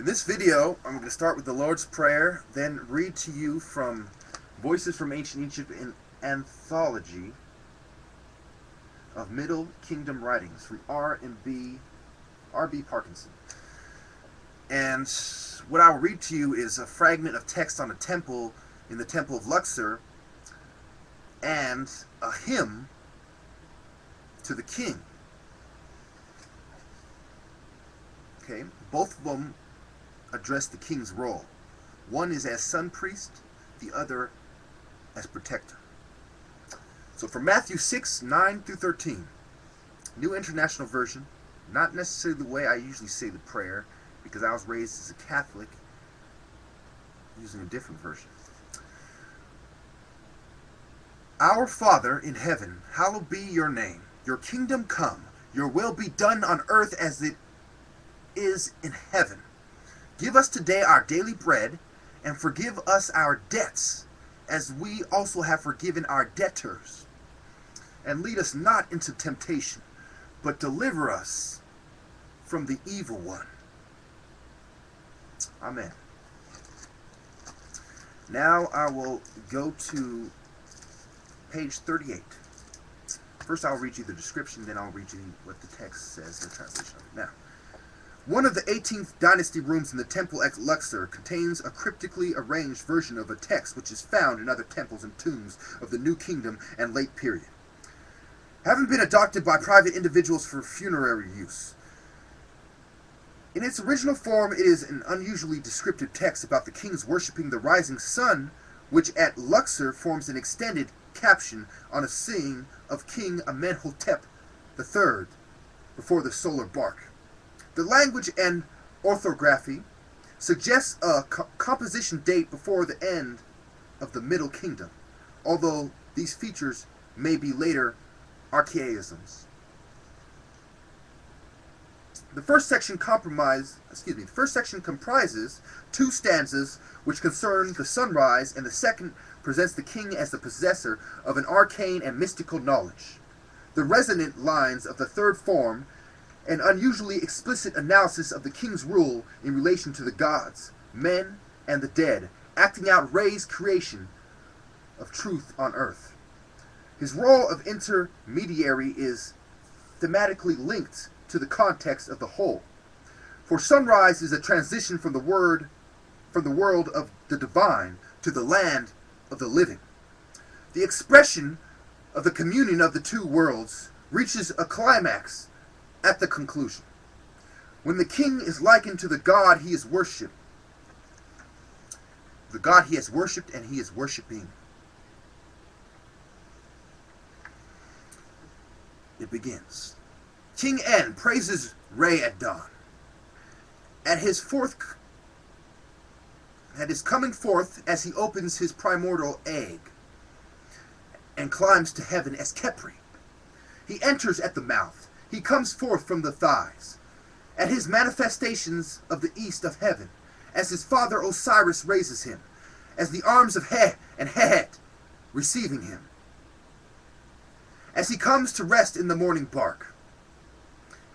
In this video, I'm going to start with the Lord's Prayer, then read to you from Voices from Ancient Egypt, an anthology of Middle Kingdom writings from R.B. Parkinson. And what I will read to you is a fragment of text on a temple in the Temple of Luxor and a hymn to the king. Okay, both of them address the king's role. One is as sun priest, the other as protector. So from Matthew 6, 9 through 13, New International Version, not necessarily the way I usually say the prayer, because I was raised as a Catholic, using a different version. Our Father in heaven, hallowed be your name. Your kingdom come, your will be done on earth as it is in heaven. Give us today our daily bread, and forgive us our debts, as we also have forgiven our debtors. And lead us not into temptation, but deliver us from the evil one. Amen. Now I will go to page 38. First I'll read you the description, then I'll read you what the text says in the translation of it. Now, one of the 18th dynasty rooms in the temple at Luxor contains a cryptically arranged version of a text which is found in other temples and tombs of the New Kingdom and late period, having been adopted by private individuals for funerary use. In its original form, it is an unusually descriptive text about the kings worshipping the rising sun, which at Luxor forms an extended caption on a scene of King Amenhotep III before the solar bark. The language and orthography suggests a composition date before the end of the Middle Kingdom, although these features may be later archaisms. The first section comprises two stanzas which concern the sunrise, and the second presents the king as the possessor of an arcane and mystical knowledge. The resonant lines of the third form an unusually explicit analysis of the king's rule in relation to the gods, men, and the dead, acting out Re's creation of truth on earth. His role of intermediary is thematically linked to the context of the whole. For sunrise is a transition from the world of the divine to the land of the living. The expression of the communion of the two worlds reaches a climax at the conclusion, when the king is likened to the God he is worshipped, the God he has worshipped and he is worshipping. It begins. King N praises Re at dawn. At his coming forth, as he opens his primordial egg and climbs to heaven as Khepri. He enters at the mouth. He comes forth from the thighs, at his manifestations of the east of heaven, as his father Osiris raises him, as the arms of He and Het receiving him, as he comes to rest in the morning bark.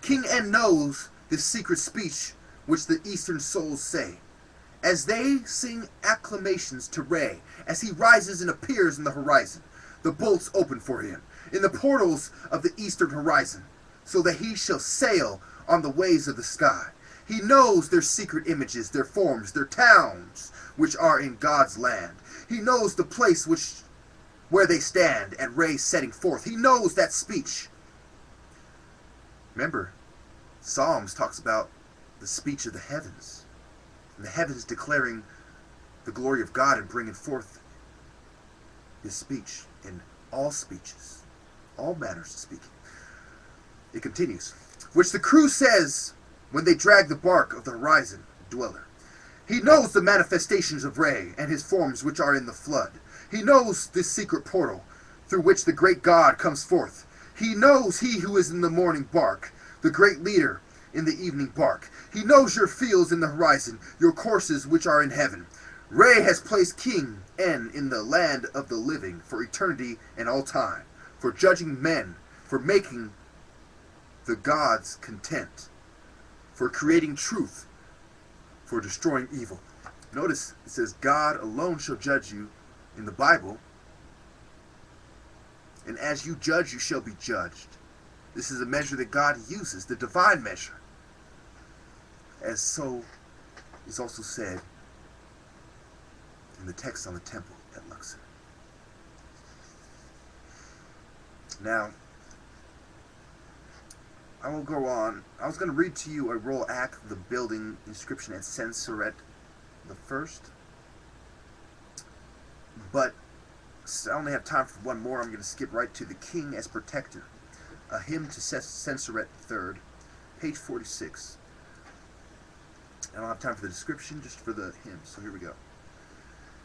King N knows this secret speech which the eastern souls say, as they sing acclamations to Re, as he rises and appears in the horizon. The bolts open for him, in the portals of the eastern horizon, so that he shall sail on the waves of the sky. He knows their secret images, their forms, their towns, which are in God's land. He knows the place where they stand at Re's setting forth. He knows that speech. Remember, Psalms talks about the speech of the heavens, and the heavens declaring the glory of God and bringing forth his speech in all speeches, all manners of speaking. It continues, which the crew says when they drag the bark of the horizon dweller. He knows the manifestations of Re and his forms which are in the flood. He knows this secret portal through which the great God comes forth. He knows he who is in the morning bark, the great leader in the evening bark. He knows your fields in the horizon, your courses which are in heaven. Re has placed King N in the land of the living for eternity and all time, for judging men, for making the gods content, for creating truth for destroying evil. Notice it says God alone shall judge you in the Bible, and as you judge, you shall be judged. This is a measure that God uses, the divine measure. As so is also said in the text on the temple at Luxor. Now, I will go on. I was going to read to you a royal act of the building inscription at Senusret the First, but I only have time for one more. I'm going to skip right to the King as Protector, a hymn to Senusret III, page 46. I don't have time for the description, just for the hymn, so here we go.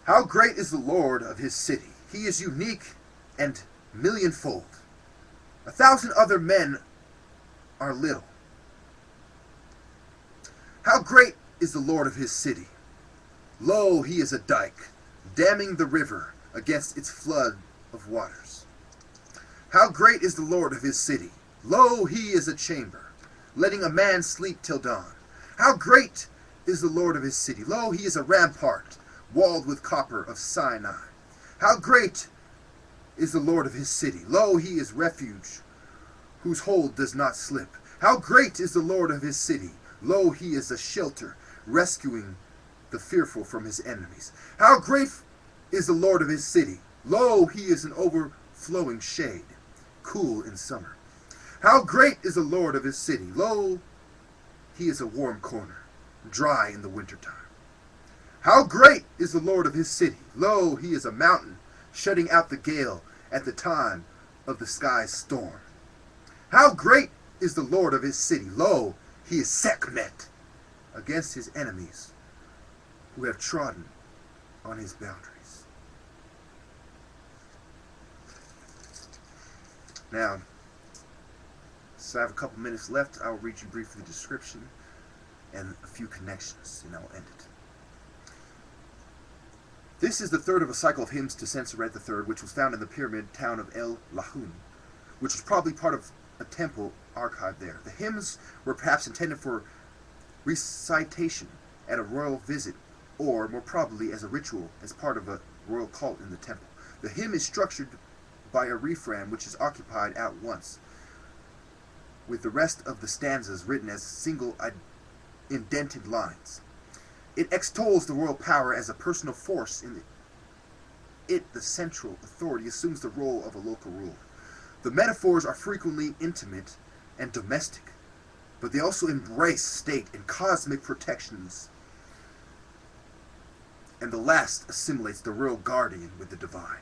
How great is the Lord of his city! He is unique and millionfold. 1,000 other men are little. How great is the Lord of his city! Lo, he is a dike, damming the river against its flood of waters. How great is the Lord of his city! Lo, he is a chamber, letting a man sleep till dawn. How great is the Lord of his city! Lo, he is a rampart, walled with copper of Sinai. How great is the Lord of his city! Lo, he is refuge, whose hold does not slip. How great is the Lord of his city! Lo, he is a shelter, rescuing the fearful from his enemies. How great is the Lord of his city! Lo, he is an overflowing shade, cool in summer. How great is the Lord of his city! Lo, he is a warm corner, dry in the wintertime. How great is the Lord of his city! Lo, he is a mountain, shutting out the gale at the time of the sky's storm. How great is the Lord of his city! Lo, he is Sekhmet, against his enemies who have trodden on his boundaries. Now, so I have a couple minutes left. I will read you briefly the description and a few connections, and I will end it. This is the third of a cycle of hymns to Senusret III, which was found in the pyramid town of El Lahun, which was probably part of a temple archive there. The hymns were perhaps intended for recitation at a royal visit, or more probably as a ritual as part of a royal cult in the temple. The hymn is structured by a refrain which is occupied at once, with the rest of the stanzas written as single indented lines. It extols the royal power as a personal force in it. The central authority assumes the role of a local ruler. The metaphors are frequently intimate and domestic, but they also embrace state and cosmic protections, and the last assimilates the royal guardian with the divine.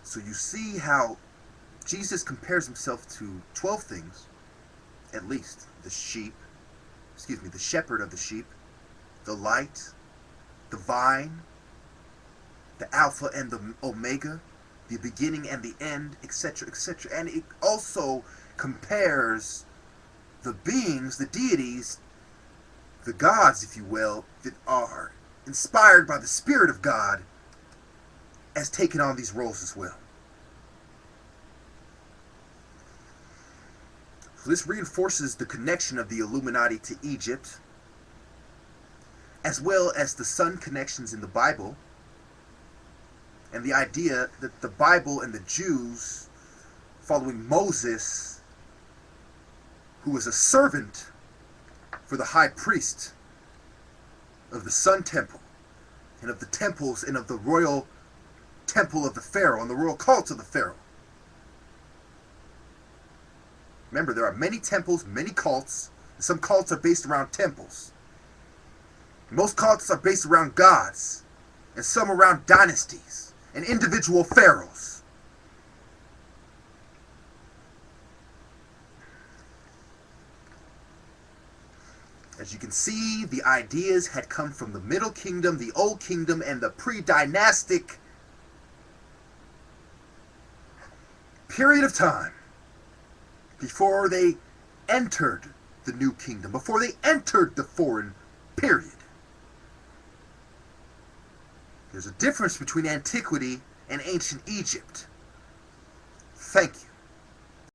So you see how Jesus compares himself to 12 things, at least. The shepherd of the sheep, the light, the vine, the Alpha and the Omega, the beginning and the end, etc., etc. And it also compares the beings, the deities, the gods, if you will, that are inspired by the Spirit of God as taking on these roles as well. So this reinforces the connection of the Illuminati to Egypt, as well as the sun connections in the Bible, and the idea that the Bible and the Jews, following Moses, who was a servant for the high priest of the Sun Temple, and of the temples, and of the royal temple of the Pharaoh, and the royal cult of the Pharaoh. Remember, there are many temples, many cults, and some cults are based around temples. Most cults are based around gods, and some around dynasties, and individual pharaohs. As you can see, the ideas had come from the Middle Kingdom, the Old Kingdom, and the pre-dynastic period of time before they entered the New Kingdom, before they entered the foreign period. There's a difference between antiquity and ancient Egypt. Thank you.